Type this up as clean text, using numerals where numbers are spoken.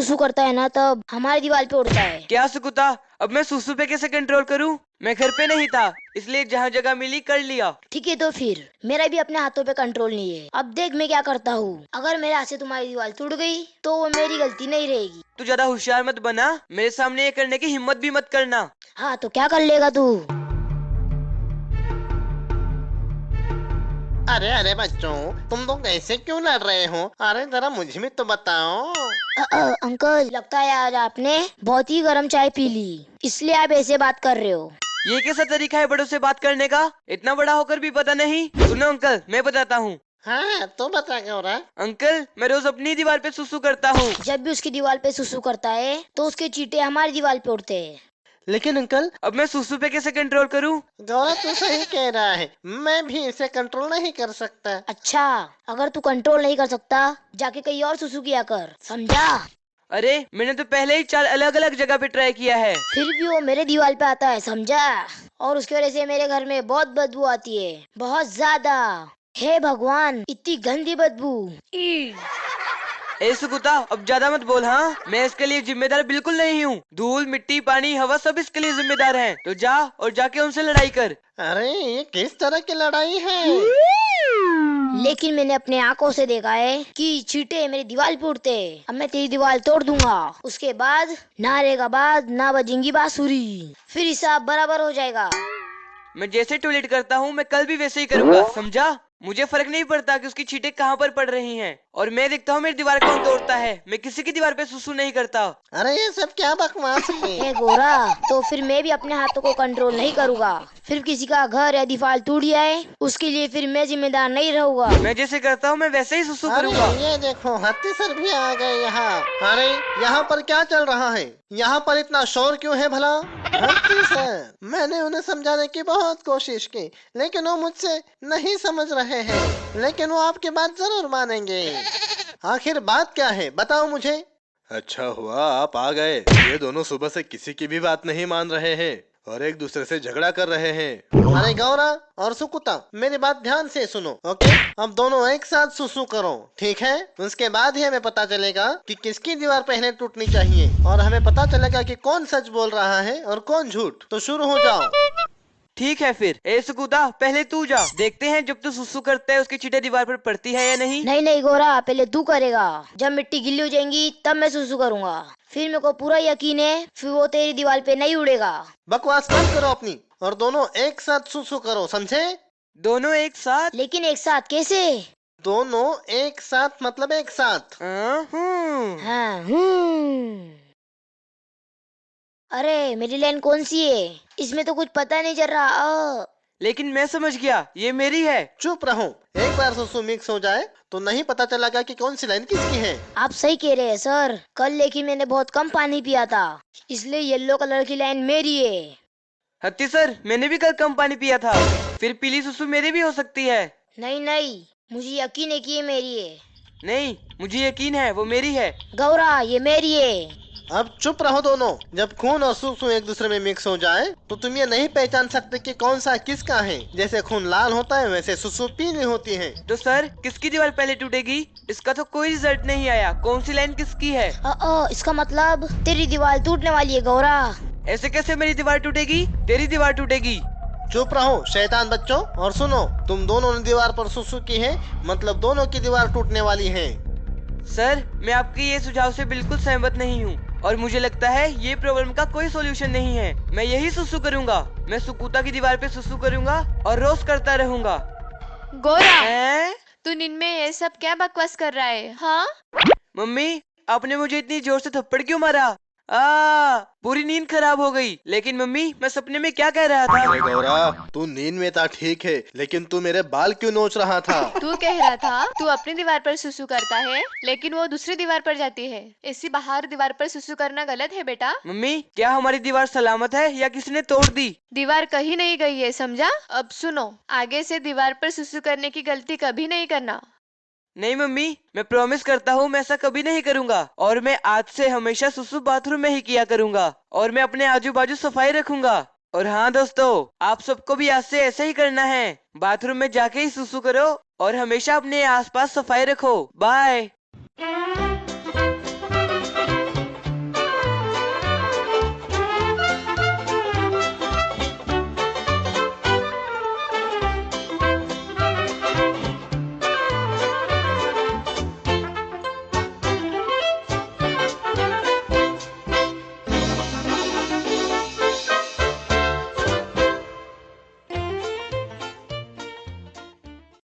सुसु करता है ना तब हमारी दीवार पे उड़ता है। क्या सुकुता, अब मैं सुसु पे कैसे कंट्रोल करूं? मैं घर पे नहीं था, इसलिए जहाँ जगह मिली कर लिया। ठीक है तो फिर मेरा भी अपने हाथों पे कंट्रोल नहीं है। अब देख मैं क्या करता हूँ। अगर मेरे हाथ से तुम्हारी दीवार टूट गई तो वो मेरी गलती नहीं रहेगी। तू ज्यादा होशियार मत बना, मेरे सामने ये करने की हिम्मत भी मत करना। हाँ तो क्या कर लेगा तू? अरे अरे बच्चों, तुम लोग ऐसे क्यों लड़ रहे हो? अरे जरा मुझे भी तो बताओ। अंकल लगता है आज आपने बहुत ही गर्म चाय पी ली, इसलिए आप ऐसे बात कर रहे हो। ये कैसा तरीका है बड़ों से बात करने का? इतना बड़ा होकर भी पता नहीं। सुनो अंकल, मैं बताता हूँ। हाँ तो बता क्या हो रहा है? अंकल, मैं रोज अपनी दीवार पे सुसु करता हूँ। जब भी उसकी दीवार पे सुसु करता है तो उसके चींटे हमारी दीवार पे उड़ते हैं। लेकिन अंकल, अब मैं सुसु पे कैसे कंट्रोल करूँ? गौरा तो सही कह रहा है, मैं भी इसे कंट्रोल नहीं कर सकता। अच्छा, अगर तू कंट्रोल नहीं कर सकता जाके कहीं और सुसु किया कर, समझा? अरे मैंने तो पहले ही 4 अलग अलग जगह पे ट्राई किया है। फिर भी वो मेरे दीवार पे आता है, समझा? और उसकी वजह से मेरे घर में बहुत बदबू आती है, बहुत ज्यादा। हे भगवान, इतनी गंदी बदबू। ई! ए सुकुता, अब ज्यादा मत बोल। हाँ, मैं इसके लिए जिम्मेदार बिल्कुल नहीं हूँ। धूल मिट्टी पानी हवा सब इसके लिए जिम्मेदार हैं। तो जा और जाके उनसे लड़ाई कर। अरे ये किस तरह की लड़ाई है? लेकिन मैंने अपने आंखों से देखा है कि चींटे मेरी दीवार पे उड़ते हैं। अब मैं तेरी दीवार तोड़ दूंगा, उसके बाद ना रहेगा बाद ना बजेंगी बांसुरी, फिर हिसाब बराबर हो जाएगा। मैं जैसे टॉयलेट करता हूँ मैं कल भी वैसे ही करूंगा, समझा? मुझे फर्क नहीं पड़ता कि उसकी छींटे कहाँ पर पड़ रही हैं। और मैं देखता हूँ मेरी दीवार कौन तोड़ता है। मैं किसी की दीवार पे सुसु नहीं करता। अरे ये सब क्या बकवास है? ए गोरा, तो फिर मैं भी अपने हाथों को कंट्रोल नहीं करूँगा। फिर किसी का घर या दीवार टूट जाए उसके लिए फिर मैं जिम्मेदार नहीं रहूंगा। मैं जैसे करता हूँ मैं वैसे ही सुसु अरे करूंगा। ये देखो, हत्ती सर भी आ गए यहाँ। अरे यहाँ पर क्या चल रहा है? यहाँ पर इतना शोर क्यों है भला? हत्ती सर, मैंने उन्हें समझाने की बहुत कोशिश की, लेकिन वो मुझसे नहीं समझ रहे हैं। लेकिन वो आपकी बात जरूर मानेंगे। आखिर बात क्या है, बताओ मुझे। अच्छा हुआ आप आ गए। ये दोनों सुबह से किसी की भी बात नहीं मान रहे हैं और एक दूसरे से झगड़ा कर रहे हैं। अरे गौरा और सुकुता, मेरी बात ध्यान से सुनो, ओके? अब दोनों एक साथ सुसु करो, ठीक है? उसके बाद ही हमें पता चलेगा कि किसकी दीवार पहले टूटनी चाहिए, और हमें पता चलेगा कि कौन सच बोल रहा है और कौन झूठ। तो शुरू हो जाओ। ठीक है फिर। ए सुकुता, पहले तू जा। देखते हैं जब तू सुसु करता है उसकी छींटे दीवार पर पड़ती है या नहीं। नहीं नहीं गोरा, पहले तू करेगा। जब मिट्टी गिल्ली हो जाएंगी तब मैं सुसु करूंगा। फिर मेरे को पूरा यकीन है फिर वो तेरी दीवार पे नहीं उड़ेगा। बकवास बंद करो अपनी, और दोनों एक साथ सुसु करो, समझे? दोनों एक साथ? लेकिन एक साथ कैसे? दोनों एक साथ मतलब एक साथ। हाँ अरे मेरी लाइन कौन सी है? इसमें तो कुछ पता नहीं चल रहा। लेकिन मैं समझ गया, ये मेरी है। चुप रहो, एक बार सुसु मिक्स हो जाए तो नहीं पता चलेगा कि कौन सी लाइन किसकी है। आप सही कह रहे हैं सर। कल लेकिन मैंने बहुत कम पानी पिया था, इसलिए येलो कलर की लाइन मेरी है। हत्ती सर, मैंने भी कल कम पानी पिया था, फिर पीली सुसु मेरी भी हो सकती है। नहीं नहीं, मुझे यकीन है कि ये मेरी है। नहीं, मुझे यकीन है वो मेरी है। गौरा, ये मेरी है। अब चुप रहो दोनों। जब खून और सुसु एक दूसरे में मिक्स हो जाए तो तुम ये नहीं पहचान सकते कि कौन सा किसका है। जैसे खून लाल होता है वैसे सुसु पीली होती है। तो सर, किसकी दीवार पहले टूटेगी? इसका तो कोई रिजल्ट नहीं आया। कौन सी लाइन किसकी है? इसका मतलब तेरी दीवार टूटने वाली है गौरा। ऐसे कैसे मेरी दीवार टूटेगी? तेरी दीवार टूटेगी। चुप रहो शैतान बच्चों, और सुनो, तुम दोनों ने दीवार पर सुसु की है, मतलब दोनों की दीवार टूटने वाली है। सर, मैं आपके ये सुझाव से बिल्कुल सहमत नहीं हूँ और मुझे लगता है ये प्रॉब्लम का कोई सॉल्यूशन नहीं है। मैं यही सुसु करूंगा। मैं सुकुता की दीवार पे सुसु करूंगा और रोज करता रहूंगा। गोरा, तू नींद में ये सब क्या बकवास कर रहा है? हाँ मम्मी, आपने मुझे इतनी जोर से थप्पड़ क्यों मारा? पूरी नींद खराब हो गई। लेकिन मम्मी, मैं सपने में क्या कह रहा था? अरे गौरा, तू नींद में था ठीक है, लेकिन तू मेरे बाल क्यों नोच रहा था? तू कह रहा था तू अपनी दीवार पर सुसु करता है, लेकिन वो दूसरी दीवार पर जाती है। ऐसी बाहर दीवार पर सुसु करना गलत है बेटा। मम्मी, क्या हमारी दीवार सलामत है या किसी ने तोड़ दी? दीवार कहीं नहीं गई है, समझा? अब सुनो, आगे से दीवार पर सुसु करने की गलती कभी नहीं करना। नहीं मम्मी, मैं प्रॉमिस करता हूँ मैं ऐसा कभी नहीं करूंगा। और मैं आज से हमेशा सुसु बाथरूम में ही किया करूंगा और मैं अपने आजू बाजू सफाई रखूंगा। और हाँ दोस्तों, आप सबको भी आज से ऐसे ही करना है। बाथरूम में जाके ही सुसु करो और हमेशा अपने आसपास सफाई रखो। बाय।